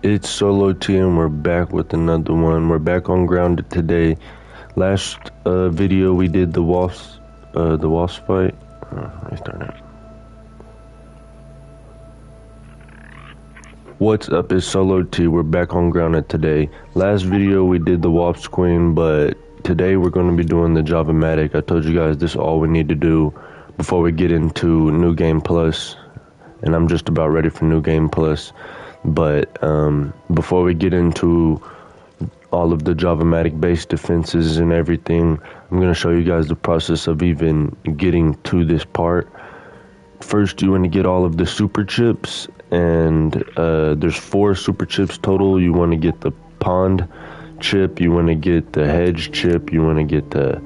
It's Solo T and we're back with another one. We're back on Grounded today. Last video we did the wasp fight. Restart it. What's up, it's Solo T. We're back on Grounded today. Last video we did the wasp queen, but today we're going to be doing the JAVAMATIC. I told you guys this is all we need to do before we get into New Game Plus. And I'm just about ready for New Game Plus. But before we get into all of the JAVAMATIC based defenses and everything, I'm going to show you guys the process of even getting to this part. First, you want to get all of the super chips, and there's 4 super chips total. You want to get the pond chip, you want to get the hedge chip, you want to get the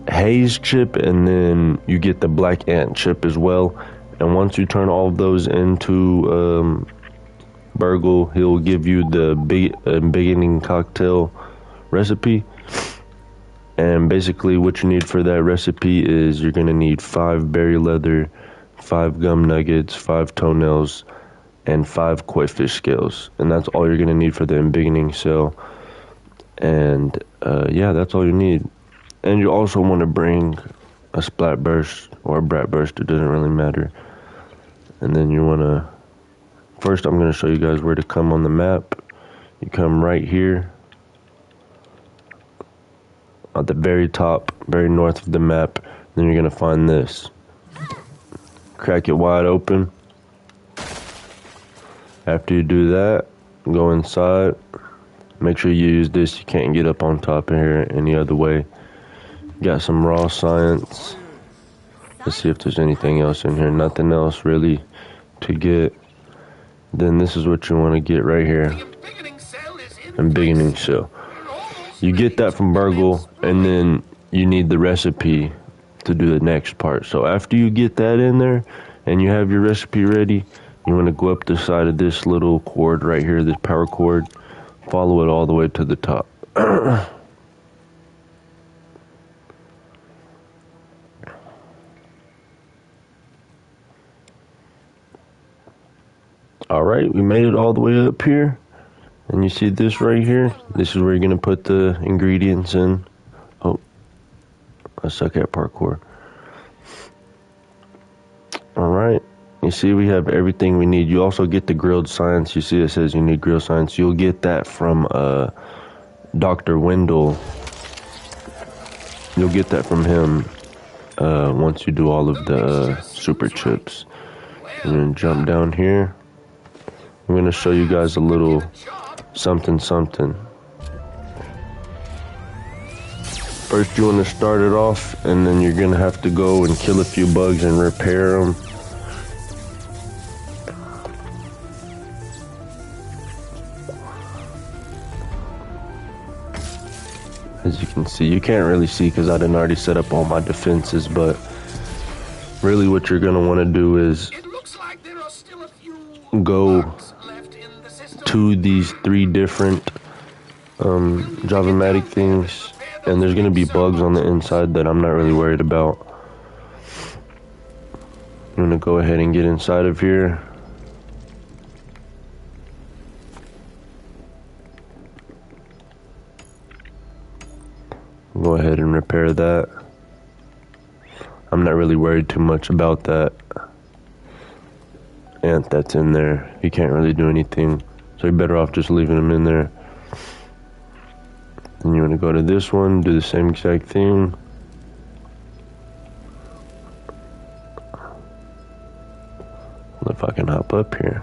haze chip, and then you get the black ant chip as well. And once you turn all of those into Burgle, he'll give you the beginning cocktail recipe. And basically what you need for that recipe is you're going to need 5 berry leather, 5 gum nuggets, 5 toenails, and 5 koi fish scales. And that's all you're going to need for the beginning cell. And yeah, that's all you need. And you also want to bring a splat burst or a brat burst, it doesn't really matter. And then you want to, first I'm going to show you guys where to come on the map. You come right here at the very top, very north of the map. Then you're going to find this. Crack it wide open. After you do that, go inside. Make sure you use this. You can't get up on top of here any other way. Got some raw science. Let's see if there's anything else in here. Nothing else really to get. Then this is what you want to get right here. Beginning cell. You get that from Burgle, and then you need the recipe to do the next part. So after you get that in there and you have your recipe ready, you want to go up the side of this little cord right here, this power cord. Follow it all the way to the top. Alright, we made it all the way up here. And you see this right here? This is where you're going to put the ingredients in. Oh, I suck at parkour. Alright, you see we have everything we need. You also get the grilled science. You see it says you need grilled science. You'll get that from Dr. Wendell. You'll get that from him once you do all of the super chips. And then jump down here. I'm going to show you guys a little something. First you want to start it off, and then you're going to have to go and kill a few bugs and repair them. As you can see, you can't really see because I didn't already set up all my defenses, but really what you're going to want to do is go to these 3 different JAVAMATIC things, and there's going to be bugs on the inside that I'm not really worried about. I'm going to go ahead and get inside of here. Go ahead and repair that. I'm not really worried too much about that ant that's in there. He can't really do anything, so you're better off just leaving him in there. Then you want to go to this one, do the same exact thing. If I can hop up here.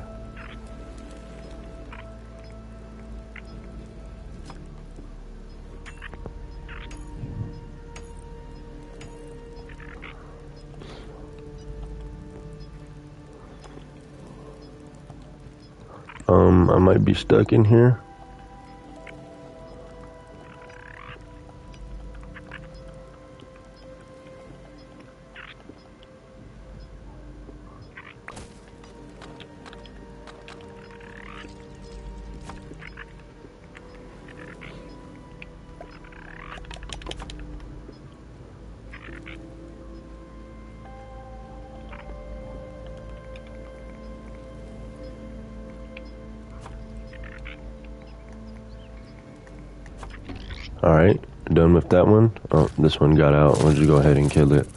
I might be stuck in here. Alright, done with that one. Oh, this one got out. Why don't you go ahead and kill it?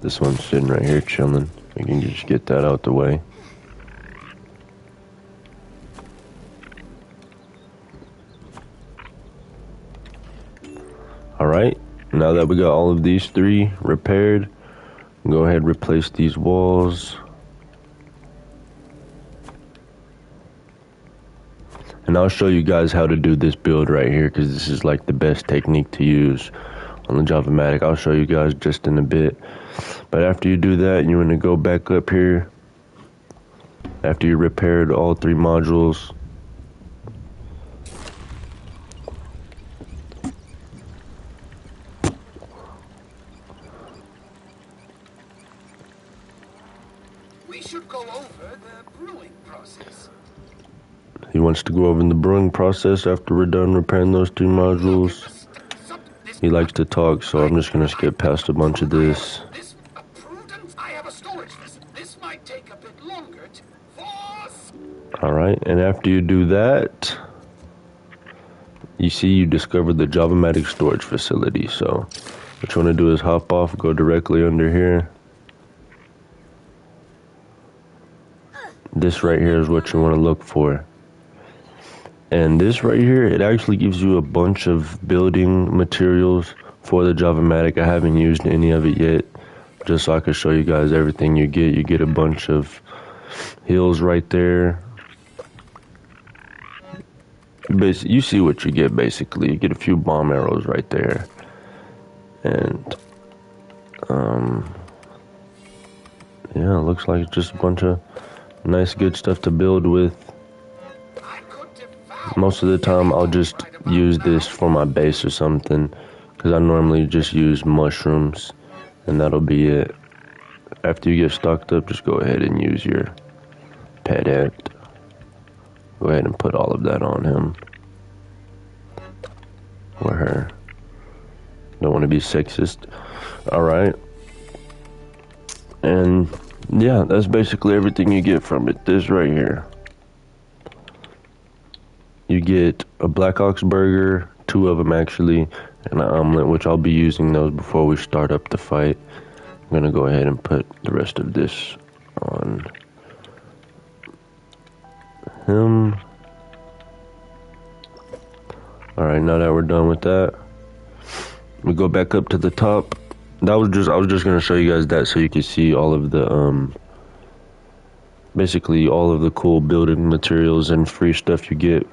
This one's sitting right here chilling. We can just get that out the way. Alright, now that we got all of these three repaired, go ahead and replace these walls. And I'll show you guys how to do this build right here, because this is like the best technique to use on the JAVAMATIC. I'll show you guys just in a bit. But after you do that, you want to go back up here. After you repaired all three modules, we should go over the brewing process. he wants to go over the brewing process after we're done repairing those two modules. He likes to talk, so I'm just going to skip past a bunch of this. I have a storage vessel. This might take a bit longer to force. Alright, and after you do that, you see you discovered the JAVAMATIC storage facility. So what you want to do is hop off, go directly under here. This right here is what you want to look for. And this right here, it actually gives you a bunch of building materials for the JAVAMATIC. I haven't used any of it yet, just so I can show you guys everything you get. You get a bunch of hills right there. You see what you get, basically. You get a few bomb arrows right there. And, yeah, it looks like it's just a bunch of nice, good stuff to build with. Most of the time, I'll just use this for my base or something, because I normally just use mushrooms, and that'll be it. After you get stocked up, just go ahead and use your pet ant. Go ahead and put all of that on him. Or her. Don't want to be sexist. Alright. And, yeah, that's basically everything you get from it. This right here. You get a Black Ox burger, 2 of them actually, and an omelet, which I'll be using those before we start up the fight. I'm going to go ahead and put the rest of this on him. Alright, now that we're done with that, we go back up to the top. I was just going to show you guys that so you can see all of the, basically all of the cool building materials and free stuff you get.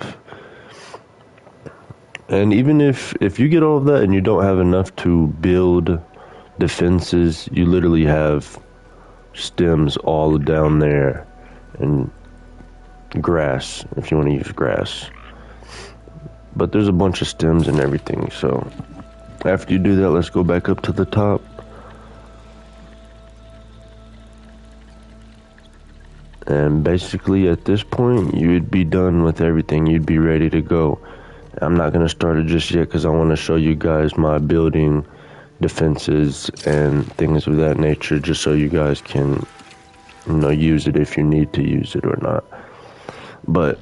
And even if you get all of that and you don't have enough to build defenses, you literally have stems all down there and grass if you want to use grass. But there's a bunch of stems and everything. So after you do that, let's go back up to the top. And basically at this point, you'd be done with everything. You'd be ready to go. I'm not going to start it just yet because I want to show you guys my building defenses and things of that nature, just so you guys can, you know, use it if you need to use it or not. But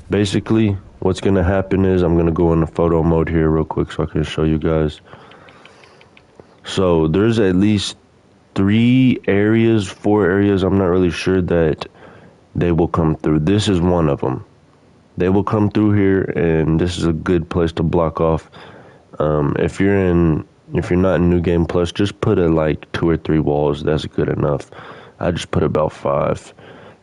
basically what's going to happen is I'm going to go into photo mode here real quick so I can show you guys. So there's at least 4 areas, I'm not really sure, that they will come through. This is one of them. They will come through here, and this is a good place to block off. If you're not in New Game Plus, just put like 2 or 3 walls. That's good enough. I just put about 5.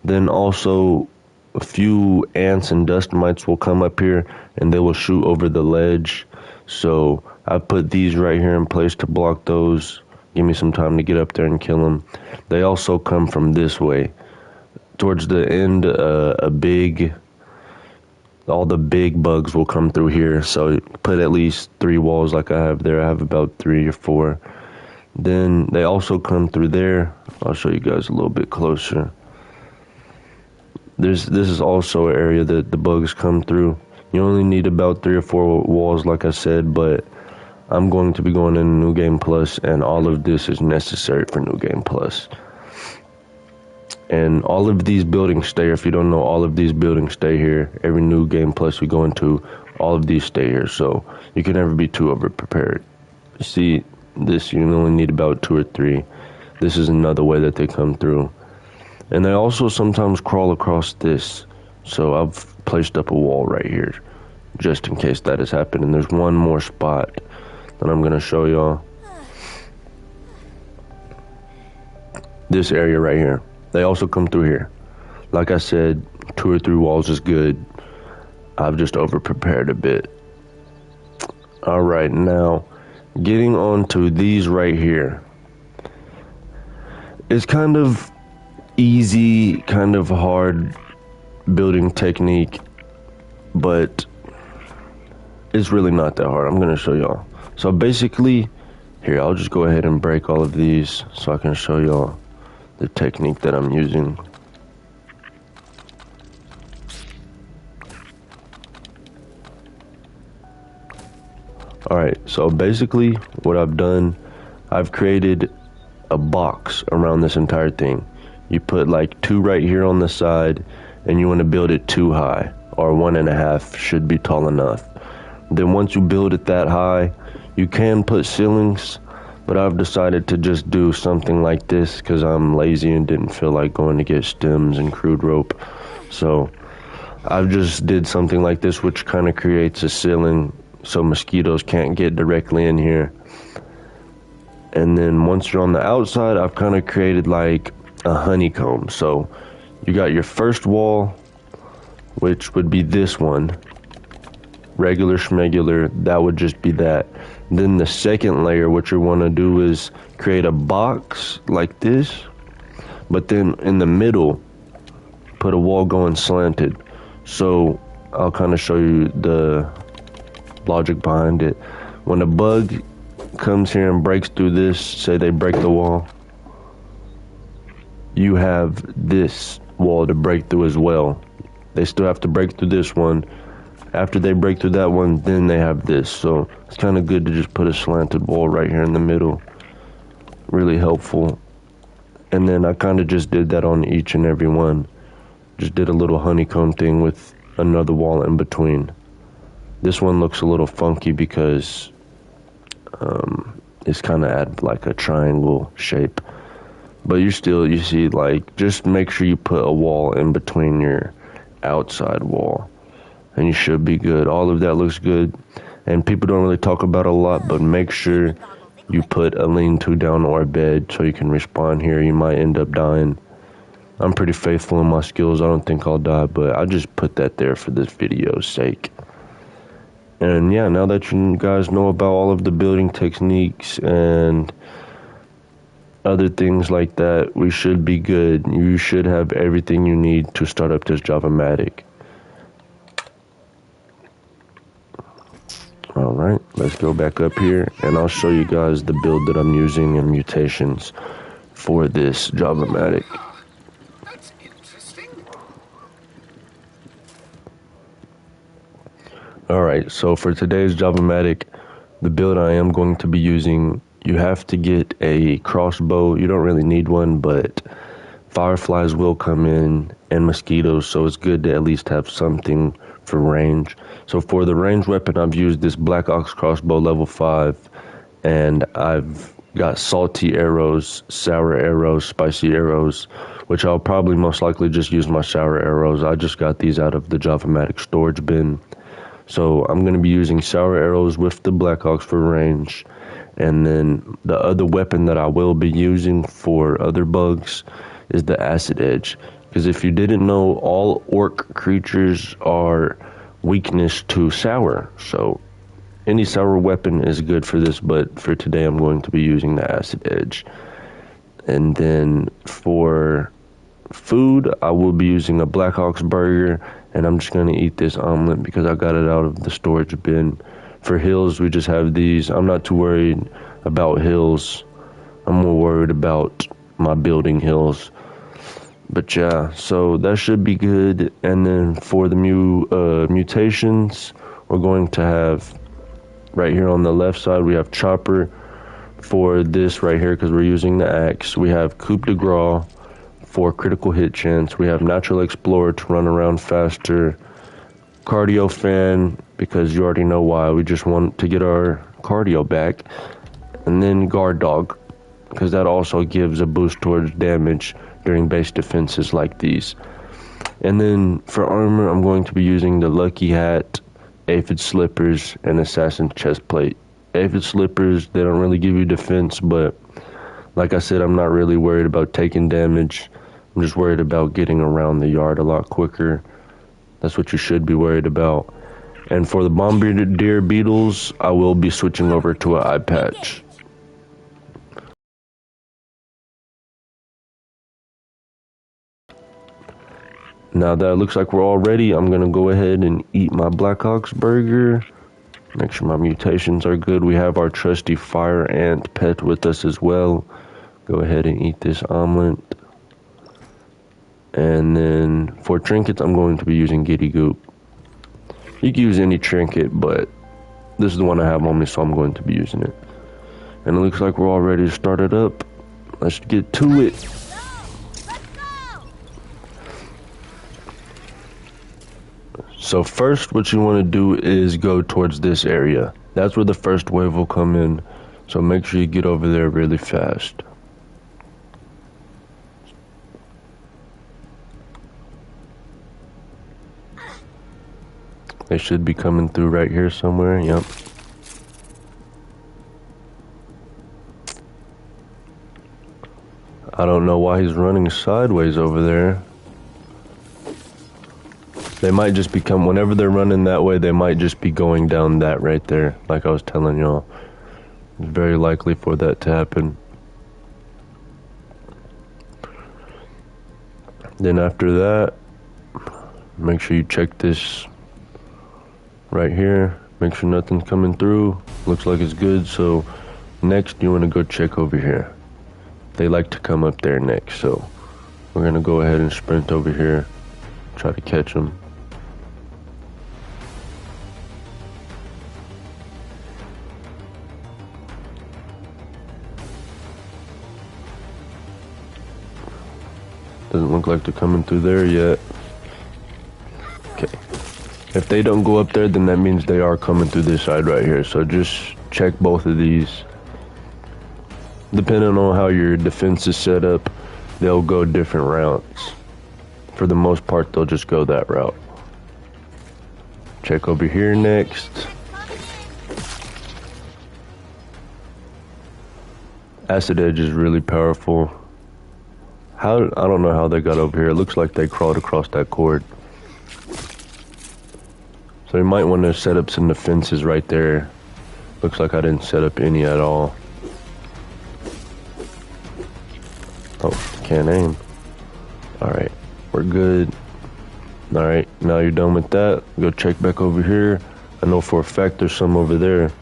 Then also a few ants and dust mites will come up here, and they will shoot over the ledge. So I put these right here in place to block those. Give me some time to get up there and kill them. They also come from this way. Towards the end, all the big bugs will come through here. So put at least 3 walls like I have there. I have about 3 or 4. Then they also come through there. I'll show you guys a little bit closer. This is also an area that the bugs come through. You only need about 3 or 4 walls like I said, but I'm going to be going into New Game Plus, and all of this is necessary for New Game Plus. And all of these buildings stay here. If you don't know, all of these buildings stay here. Every new game plus we go into, all of these stay here. So you can never be too over prepared. See, this, you only need about 2 or 3. This is another way that they come through. And they also sometimes crawl across this. So I've placed up a wall right here, just in case that has happened. And there's one more spot that I'm going to show y'all. This area right here. They also come through here. Like I said, 2 or 3 walls is good. I've just over prepared a bit. Alright, now getting on to these right here. It's kind of easy, kind of hard building technique, but it's really not that hard. I'm going to show y'all. So basically, here, I'll just go ahead and break all of these so I can show y'all the technique that I'm using. Alright, so basically what I've done, I've created a box around this entire thing. You put like 2 right here on the side, and you want to build it 2 high, or 1.5 should be tall enough. Then once you build it that high, you can put ceilings, but I've decided to just do something like this because I'm lazy and didn't feel like going to get stems and crude rope. So I've just did something like this, which kind of creates a ceiling so mosquitoes can't get directly in here. And then once you're on the outside, I've kind of created like a honeycomb. So you got your first wall, which would be this one, regular schmegular, that would just be that. Then the second layer, what you want to do is create a box like this, but then in the middle put a wall going slanted. So I'll kind of show you the logic behind it. When a bug comes here and breaks through this, say they break the wall, you have this wall to break through as well. They still have to break through this one. After they break through that one, then they have this. So it's kind of good to just put a slanted wall right here in the middle. Really helpful. And then I kind of just did that on each and every one. Just did a little honeycomb thing with another wall in between. This one looks a little funky because it's kind of at like a triangle shape. But you see, like, just make sure you put a wall in between your outside wall, and you should be good. All of that looks good, and people don't really talk about it a lot, but make sure you put a lean-to down or a bed so you can respawn here. You might end up dying. I'm pretty faithful in my skills. I don't think I'll die, but I just put that there for this video's sake. And yeah, now that you guys know about all of the building techniques and other things like that, we should be good. You should have everything you need to start up this JAVAMATIC. Alright, let's go back up here and I'll show you guys the build that I'm using and mutations for this JAVAMATIC. That's interesting. Alright, so for today's JAVAMATIC, the build I am going to be using, you have to get a crossbow. You don't really need one, but fireflies will come in and mosquitoes, so it's good to at least have something for range. So for the range weapon, I've used this Black Ox crossbow level 5, and I've got salty arrows, sour arrows, spicy arrows, which I'll probably most likely just use my sour arrows. I just got these out of the JAVAMATIC storage bin. So I'm going to be using sour arrows with the Black Ox for range. And then the other weapon that I will be using for other bugs is the acid edge. Because if you didn't know, all orc creatures are weakness to sour. So any sour weapon is good for this, but for today I'm going to be using the acid edge. And then for food, I will be using a Black Ox burger, and I'm just going to eat this omelet because I got it out of the storage bin. For hills, we just have these. I'm not too worried about hills. I'm more worried about my building hills. But yeah, so that should be good. And then for the mutations, we're going to have right here on the left side, we have chopper for this right here because we're using the axe. We have coup de grace for critical hit chance. We have Natural Explorer to run around faster. Cardio Fan, because you already know why. We just want to get our cardio back. And then Guard Dog, because that also gives a boost towards damage during base defenses like these. And then for armor, I'm going to be using the Lucky Hat, Aphid Slippers, and Assassin Chestplate. Aphid Slippers, they don't really give you defense, but like I said, I'm not really worried about taking damage. I'm just worried about getting around the yard a lot quicker. That's what you should be worried about. And for the Bombardier Beetles, I will be switching over to an eye patch. Now that it looks like we're all ready, I'm going to go ahead and eat my Blackhawks burger. Make sure my mutations are good. We have our trusty fire ant pet with us as well. Go ahead and eat this omelet. And then for trinkets, I'm going to be using Giddy Goop. You can use any trinket, but this is the one I have on me, so I'm going to be using it. And it looks like we're all ready to start it up. Let's get to it. So first, what you want to do is go towards this area. That's where the first wave will come in. So make sure you get over there really fast. They should be coming through right here somewhere. Yep. I don't know why he's running sideways over there. They might just become, whenever they're running that way, they might just be going down that right there, like I was telling y'all. It's very likely for that to happen. Then after that, make sure you check this right here. Make sure nothing's coming through. Looks like it's good, so next you want to go check over here. They like to come up there next, so we're going to go ahead and sprint over here, try to catch them. Doesn't look like they're coming through there yet. Okay. If they don't go up there, then that means they are coming through this side right here. So just check both of these. Depending on how your defense is set up, they'll go different routes. For the most part, they'll just go that route. Check over here next. Acid Edge is really powerful. I don't know how they got over here. It looks like they crawled across that cord. So you might want to set up some defenses right there. Looks like I didn't set up any at all. Oh, can't aim. Alright, we're good. Alright, now you're done with that. Go check back over here. I know for a fact there's some over there.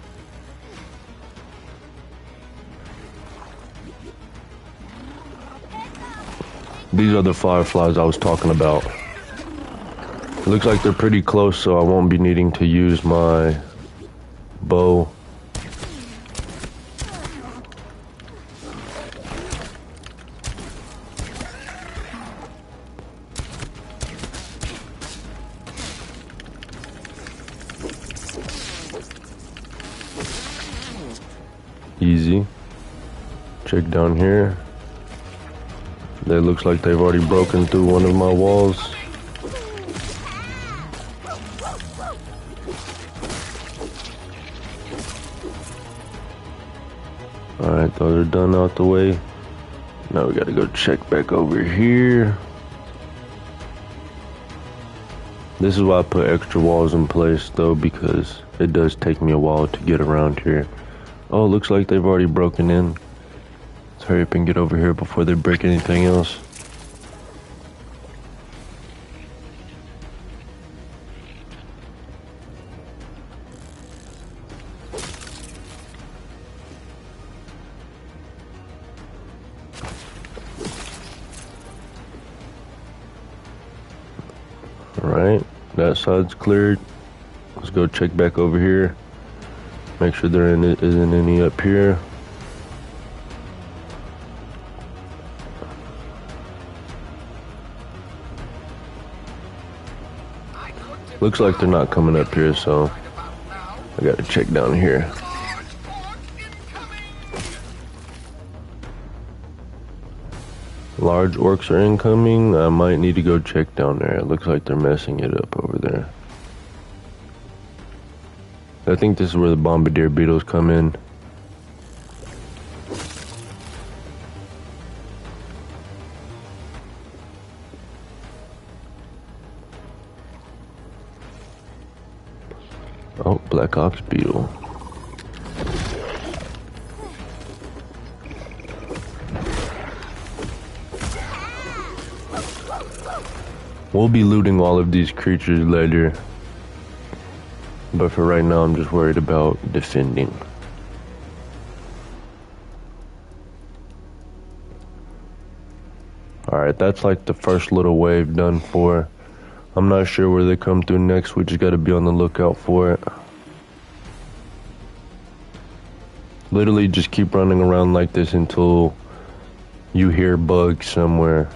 These are the fireflies I was talking about. It looks like they're pretty close, so I won't be needing to use my bow. Easy. Check down here. It looks like they've already broken through one of my walls. Alright, those are done out the way. Now we gotta go check back over here. This is why I put extra walls in place though, because it does take me a while to get around here. Oh, looks like they've already broken in. Let's hurry up and get over here before they break anything else. Alright, that side's cleared. Let's go check back over here. Make sure there isn't any up here. Looks like they're not coming up here, so I gotta check down here. Large orcs are incoming. I might need to go check down there. It looks like they're messing it up over there. I think this is where the bombardier beetles come in. Oh, black ox beetle. We'll be looting all of these creatures later. But for right now, I'm just worried about defending. Alright, that's like the first little wave done for. I'm not sure where they come through next. We just gotta be on the lookout for it. Literally just keep running around like this until you hear bugs somewhere.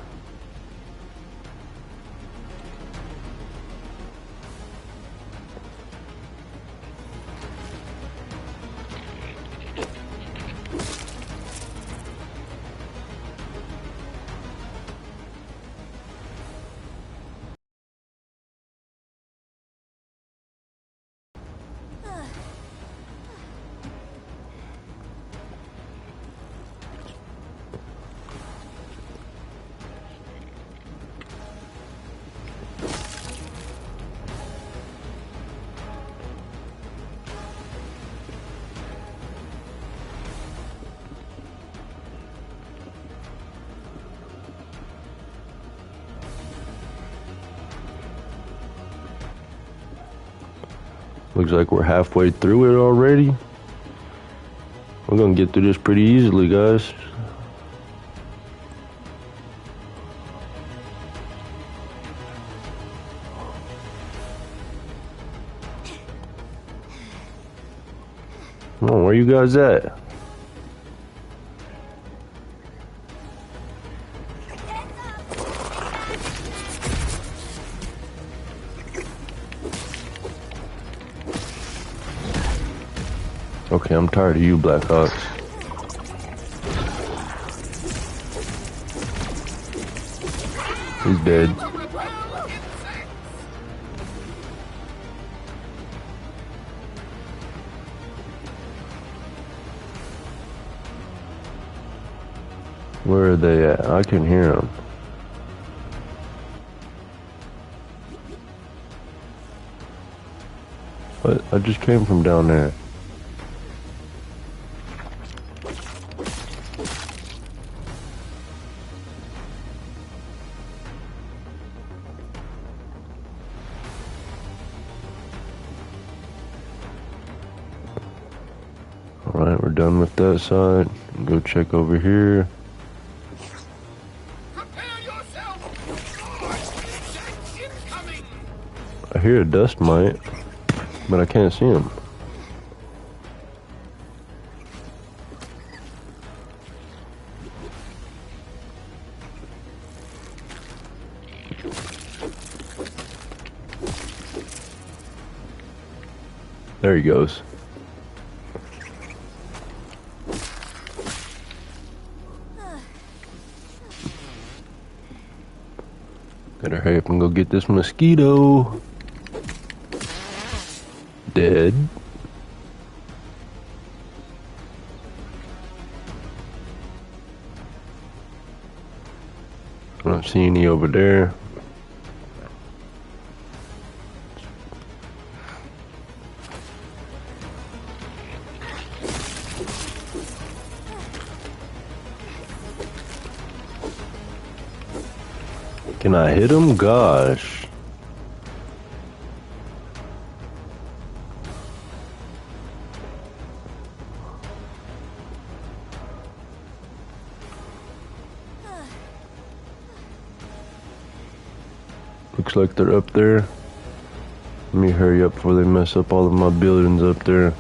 Looks like we're halfway through it already. We're gonna get through this pretty easily, guys. Come on, where you guys at? Okay, I'm tired of you, Black Ox. He's dead. Where are they at? I can hear them. But I just came from down there. Alright, we're done with that side. Go check over here. I hear a dust mite, but I can't see him. There he goes. Better hurry up and go get this mosquito. Dead. I don't see any over there. Can I hit him? Gosh. Looks like they're up there. Let me hurry up before they mess up all of my buildings up there.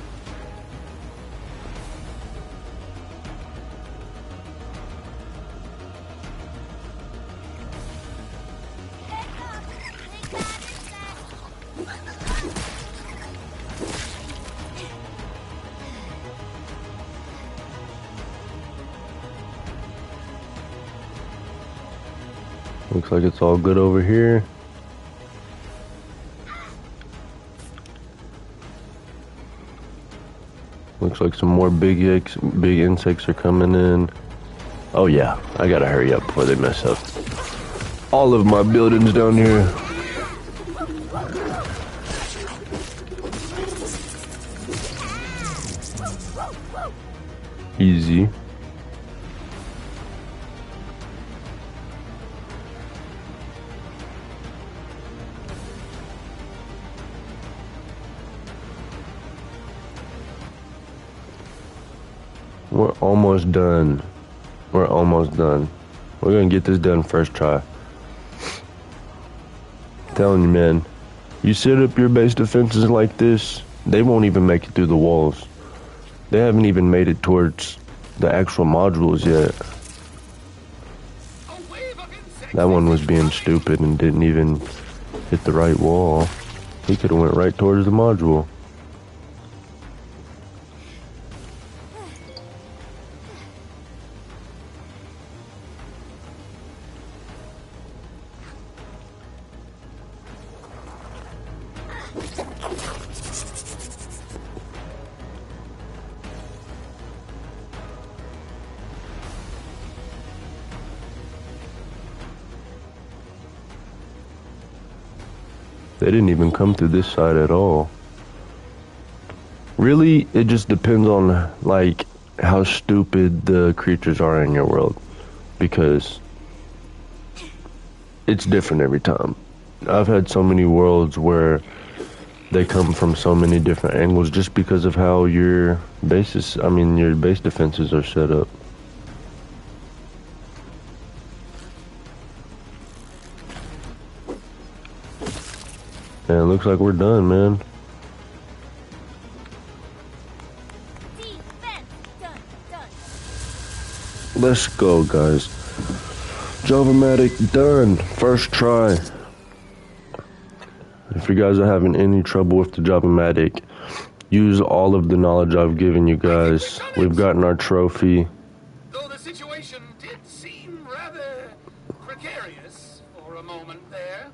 Looks like it's all good over here. Looks like some more big insects are coming in. Oh yeah, I gotta hurry up before they mess up all of my buildings down here. Easy. We're almost done. We're almost done. We're gonna get this done first try. Telling you, man, you set up your base defenses like this, they won't even make it through the walls. They haven't even made it towards the actual modules yet. That one was being stupid and didn't even hit the right wall. He could have went right towards the module. They didn't even come through this side at all. Really, it just depends on, like, how stupid the creatures are in your world. Because it's different every time. I've had so many worlds where they come from so many different angles just because of how your base defenses are set up. And it looks like we're done, man. Let's go, guys. JAVAMATIC done. First try. If you guys are having any trouble with the JAVAMATIC, use all of the knowledge I've given you guys. We've gotten our trophy. Though the situation did seem rather precarious for a moment there.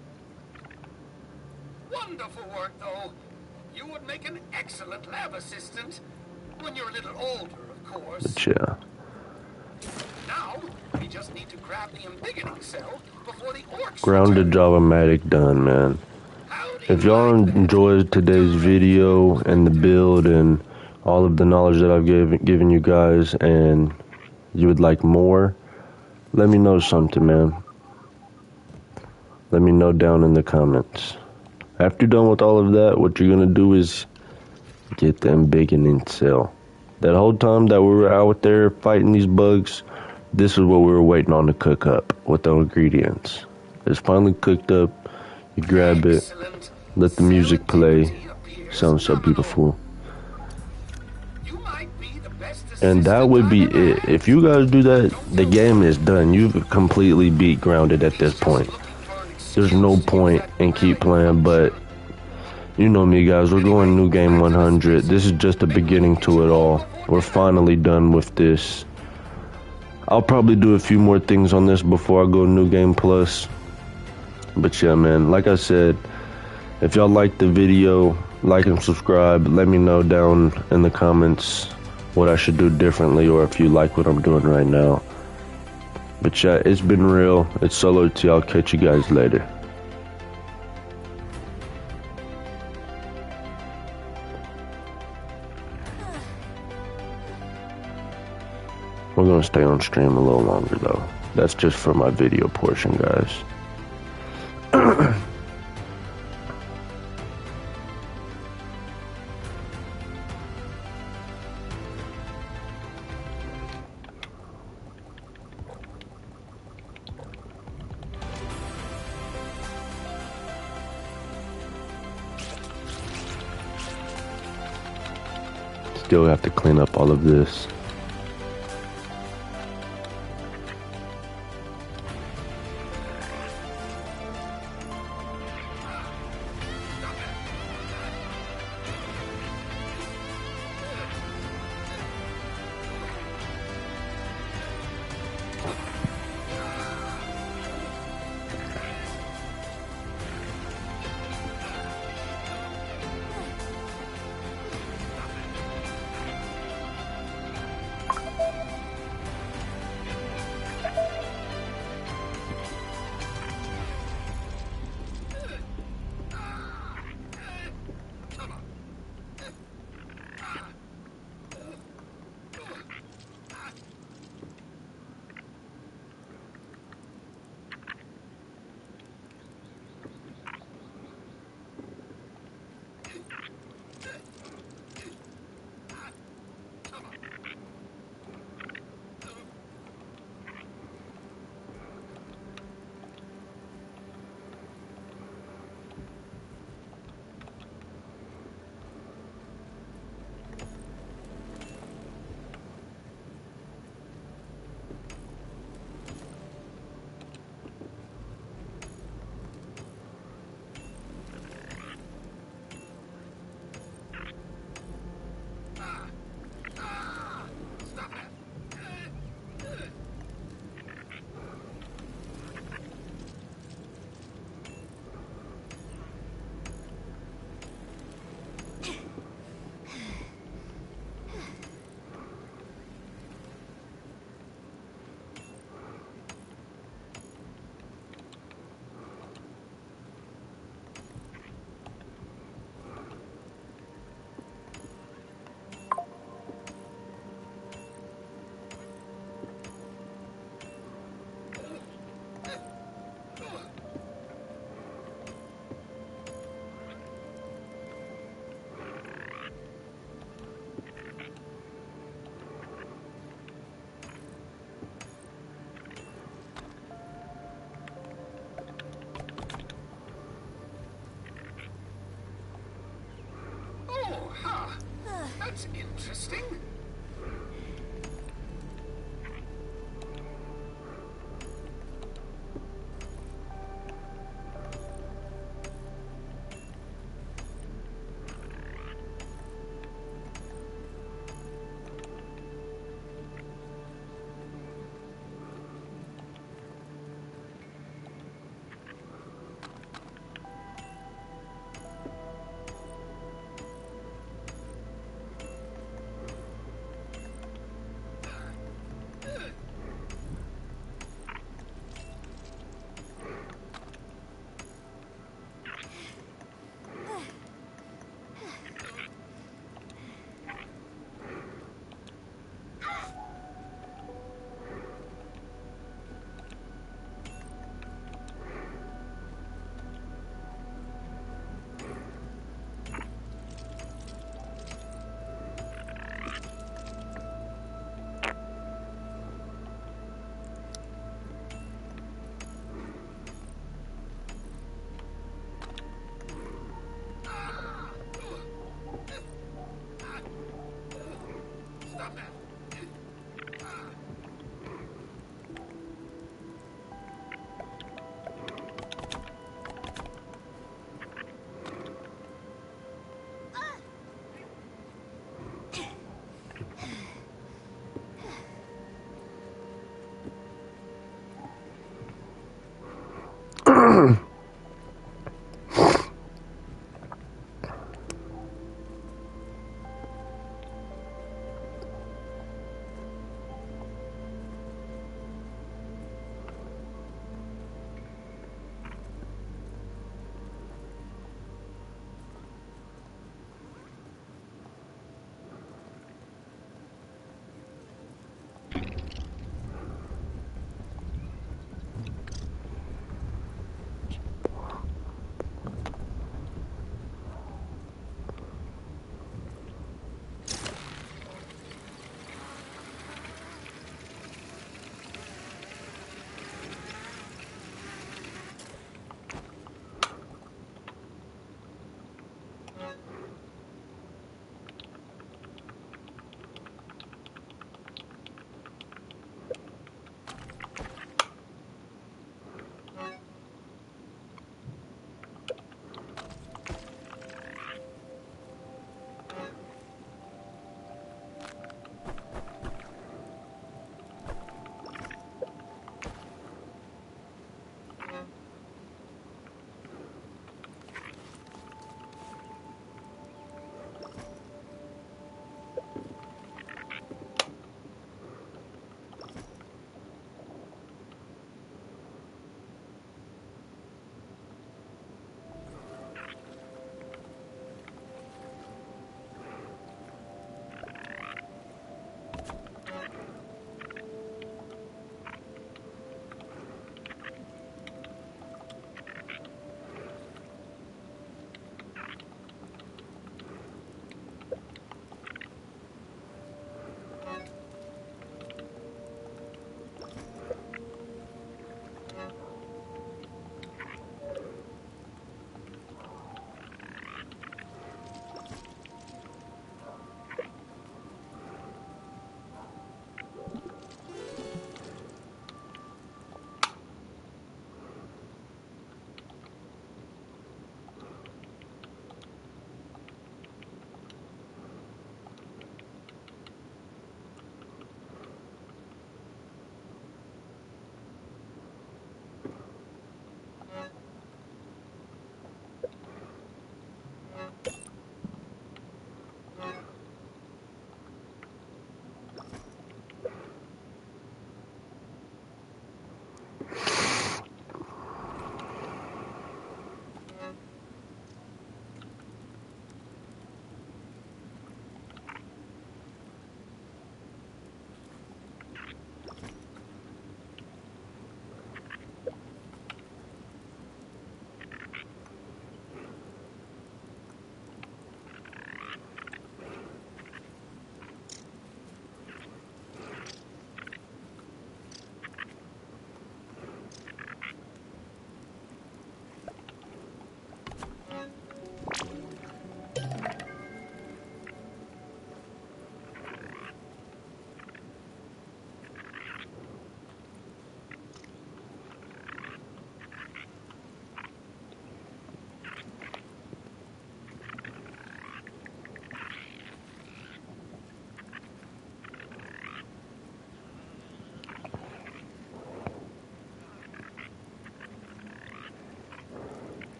Wonderful work, though. You would make an excellent lab assistant when you're a little older, of course. But yeah. Now, we just need to grab the embiggening cell before the orcs Grounded JAVAMATIC done, man. If y'all enjoyed today's video and the build and all of the knowledge that I've given you guys and you would like more, let me know something, man. Let me know down in the comments. After you're done with all of that, what you're going to do is get the embiggening cell. That whole time that we were out there fighting these bugs, this is what we were waiting on to cook up with the ingredients. It's finally cooked up. You grab it, let the music play. Sounds so beautiful. And that would be it. If you guys do that, the game is done. You've completely beat Grounded at this point. There's no point in keep playing, but you know me, guys. We're going new game 100. This is just the beginning to it all. We're finally done with this. I'll probably do a few more things on this before I go new game plus. But yeah, man, like I said, if y'all liked the video, like and subscribe. Let me know down in the comments what I should do differently, or if you like what I'm doing right now. But yeah, it's been real. It's Solo T. I'll catch you guys later. We're gonna stay on stream a little longer though. That's just for my video portion, guys. Still have to clean up all of this. Oh, huh. That's interesting.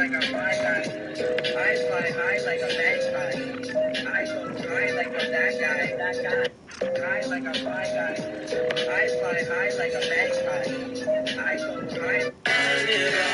like a fly guy. I fly high like a magpie. I so high like a that guy. High like a fly guy. I fly high like a magpie. I so high.